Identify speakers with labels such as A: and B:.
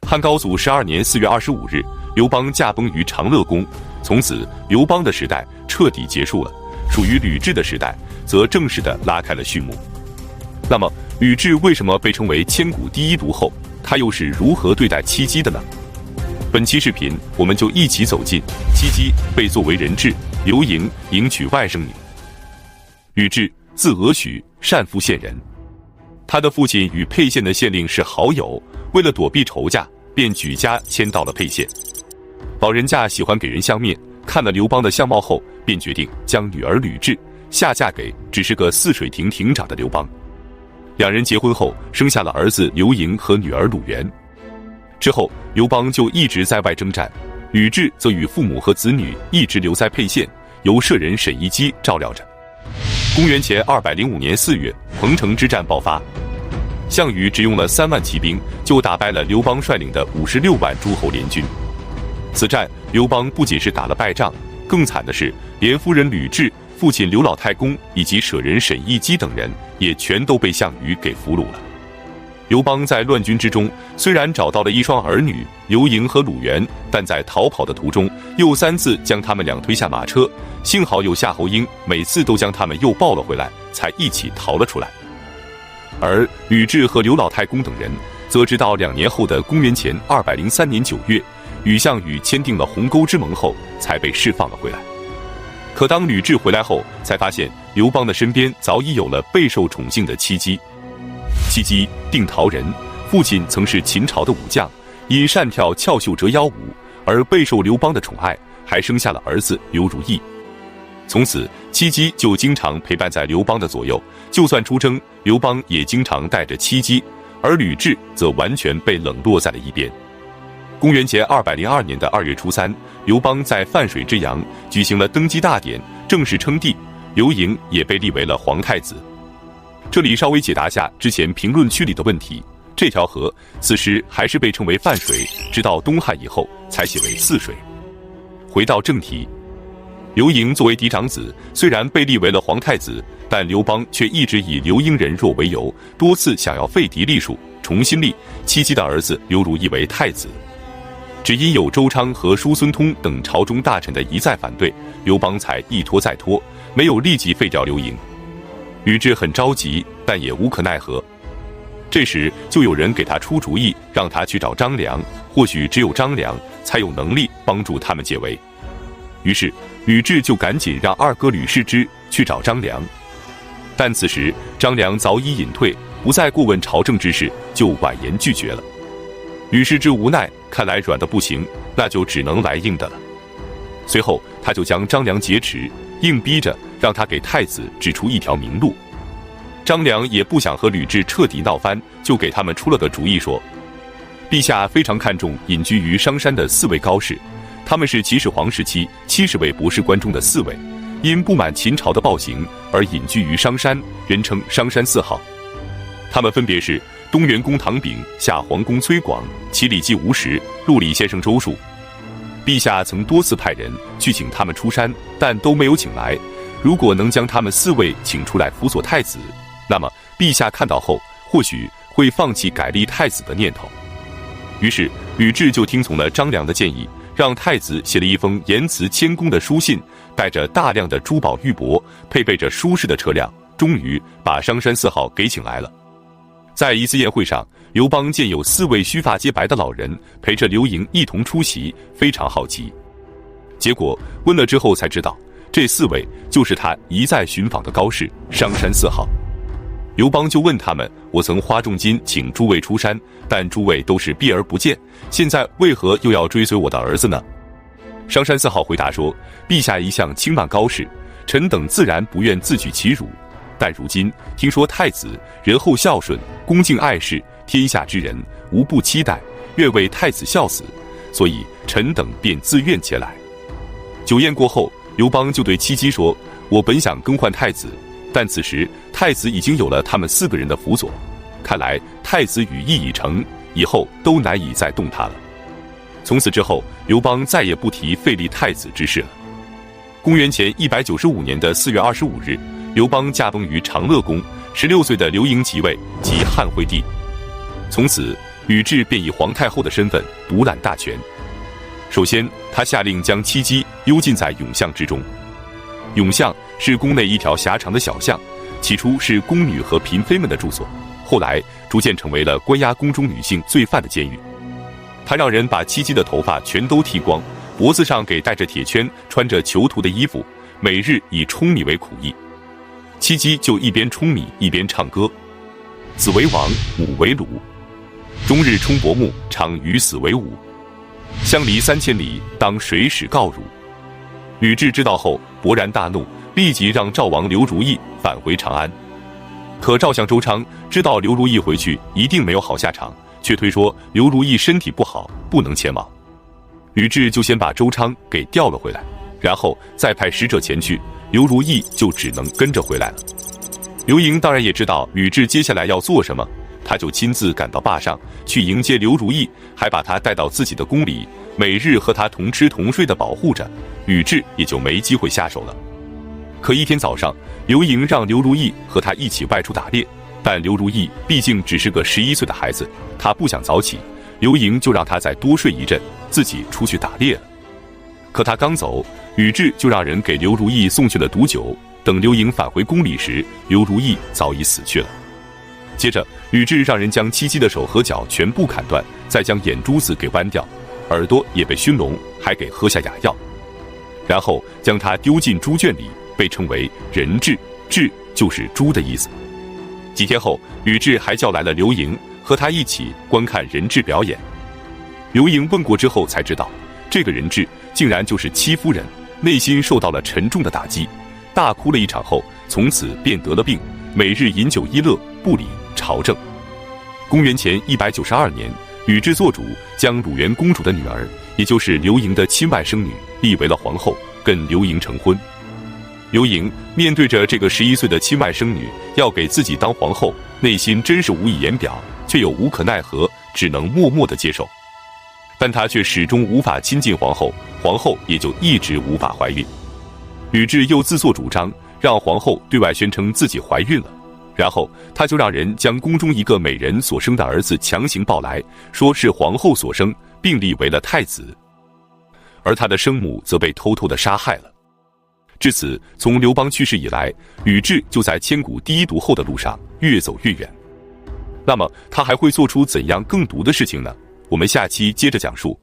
A: 汉高祖12年4月25日，刘邦驾崩于长乐宫，从此刘邦的时代彻底结束了，属于吕雉的时代则正式的拉开了序幕。那么吕雉为什么被称为千古第一毒后？她又是如何对待戚姬的呢？本期视频我们就一起走进戚姬被作为人质，刘盈迎娶外甥女。吕雉，字娥许，单父县人。他的父亲与沛县的县令是好友，为了躲避仇家，便举家迁到了沛县。老人家喜欢给人相面，看了刘邦的相貌后，便决定将女儿吕雉下嫁给只是个泗水亭亭长的刘邦。两人结婚后，生下了儿子刘盈和女儿鲁元。之后，刘邦就一直在外征战，吕雉则与父母和子女一直留在沛县，由舍人沈一基照料着。公元前205年4月，彭城之战爆发，项羽只用了3万骑兵就打败了刘邦率领的56万诸侯联军。此战，刘邦不仅是打了败仗，更惨的是，连夫人吕雉、父亲刘老太公以及舍人沈一基等人也全都被项羽给俘虏了。刘邦在乱军之中虽然找到了一双儿女刘盈和鲁元，但在逃跑的途中又3次将他们俩推下马车，幸好有夏侯婴每次都将他们又抱了回来，才一起逃了出来。而吕雉和刘老太公等人则直到2年后的公元前203年9月，与项羽签订了鸿沟之盟后，才被释放了回来。可当吕雉回来后，才发现刘邦的身边早已有了备受宠幸的戚姬。戚姬，定陶人，父亲曾是秦朝的武将，因善跳翘袖折腰舞而备受刘邦的宠爱，还生下了儿子刘如意。从此，戚姬就经常陪伴在刘邦的左右，就算出征，刘邦也经常带着戚姬，而吕雉则完全被冷落在了一边。公元前202年的2月初3，刘邦在泛水之阳举行了登基大典，正式称帝，刘盈也被立为了皇太子。这里稍微解答下之前评论区里的问题，这条河此时还是被称为泛水，直到东汉以后才写为泗水。回到正题，刘盈作为嫡长子，虽然被立为了皇太子，但刘邦却一直以刘婴人弱为由，多次想要废嫡立庶，重新立戚姬的儿子刘如意为太子。只因有周昌和叔孙通等朝中大臣的一再反对，刘邦才一拖再拖，没有立即废掉刘盈。吕雉很着急，但也无可奈何。这时就有人给他出主意，让他去找张良，或许只有张良才有能力帮助他们解围。于是吕雉就赶紧让二哥吕氏之去找张良，但此时张良早已隐退，不再过问朝政之事，就婉言拒绝了。吕氏之无奈，看来软的不行，那就只能来硬的了。随后他就将张良劫持，硬逼着让他给太子指出一条明路。张良也不想和吕雉彻底闹翻，就给他们出了个主意，说陛下非常看重隐居于商山的4位高士，他们是齐始皇时期70位博士官中的4位，因不满秦朝的暴行而隐居于商山，人称商山4号。他们分别是东园公唐炳、下皇公崔广、齐礼记吴石、陆李先生周树。陛下曾多次派人去请他们出山，但都没有请来。如果能将他们4位请出来辅佐太子，那么陛下看到后或许会放弃改立太子的念头。于是吕雉就听从了张良的建议，让太子写了一封言辞谦恭的书信，带着大量的珠宝玉帛，配备着舒适的车辆，终于把商山4号给请来了。在一次宴会上，刘邦见有4位须发皆白的老人陪着刘盈一同出席，非常好奇。结果问了之后才知道，这4位就是他一再寻访的高士，商山4号。刘邦就问他们，我曾花重金请诸位出山，但诸位都是避而不见，现在为何又要追随我的儿子呢？商山4号回答说，陛下一向轻慢高士，臣等自然不愿自取其辱，但如今听说太子仁厚孝顺，恭敬爱事，天下之人无不期待，愿为太子效死，所以臣等便自愿前来。酒宴过后，刘邦就对戚姬说，我本想更换太子，但此时太子已经有了他们4个人的辅佐，看来太子羽翼已成，以后都难以再动他了。从此之后，刘邦再也不提废立太子之事了。公元前195年的4月25日，刘邦驾崩于长乐宫，16岁的刘盈即位，即汉惠帝。从此吕雉便以皇太后的身份独揽大权。首先，他下令将戚姬幽禁在永巷之中。永巷是宫内一条狭长的小巷，起初是宫女和嫔妃们的住所，后来逐渐成为了关押宫中女性罪犯的监狱。他让人把戚姬的头发全都剃光，脖子上给戴着铁圈，穿着囚徒的衣服，每日以舂米为苦役。戚姬就一边舂米一边唱歌：子为王，母为虏，终日冲薄暮，常与死为伍。相离3000里，当谁使告汝？吕雉知道后勃然大怒，立即让赵王刘如意返回长安。可赵相周昌知道刘如意回去一定没有好下场，却推说刘如意身体不好，不能前往。吕雉就先把周昌给调了回来，然后再派使者前去，刘如意就只能跟着回来了。刘盈当然也知道吕雉接下来要做什么，他就亲自赶到坝上去迎接刘如意，还把她带到自己的宫里，每日和她同吃同睡的保护着，吕雉也就没机会下手了。可一天早上，刘盈让刘如意和他一起外出打猎，但刘如意毕竟只是个11岁的孩子，她不想早起，刘盈就让她再多睡一阵，自己出去打猎了。可他刚走，吕雉就让人给刘如意送去了毒酒，等刘盈返回宫里时，刘如意早已死去了。接着，吕雉让人将戚姬的手和脚全部砍断，再将眼珠子给剜掉，耳朵也被熏聋，还给喝下哑药，然后将她丢进猪圈里，被称为人彘，彘就是猪的意思。几天后，吕雉还叫来了刘盈，和他一起观看人彘表演。刘盈问过之后才知道，这个人彘竟然就是戚夫人，内心受到了沉重的打击，大哭了一场后，从此便得了病，每日饮酒一乐，不理朝政。公元前192年，吕雉做主，将鲁元公主的女儿，也就是刘盈的亲外甥女，立为了皇后，跟刘盈成婚。刘盈面对着这个11岁的亲外甥女要给自己当皇后，内心真是无以言表，却又无可奈何，只能默默地接受。但他却始终无法亲近皇后，皇后也就一直无法怀孕。吕雉又自作主张，让皇后对外宣称自己怀孕了，然后他就让人将宫中一个美人所生的儿子强行抱来，说是皇后所生，并立为了太子，而他的生母则被偷偷地杀害了。至此，从刘邦去世以来，吕雉就在千古第一毒后的路上越走越远。那么他还会做出怎样更毒的事情呢？我们下期接着讲述。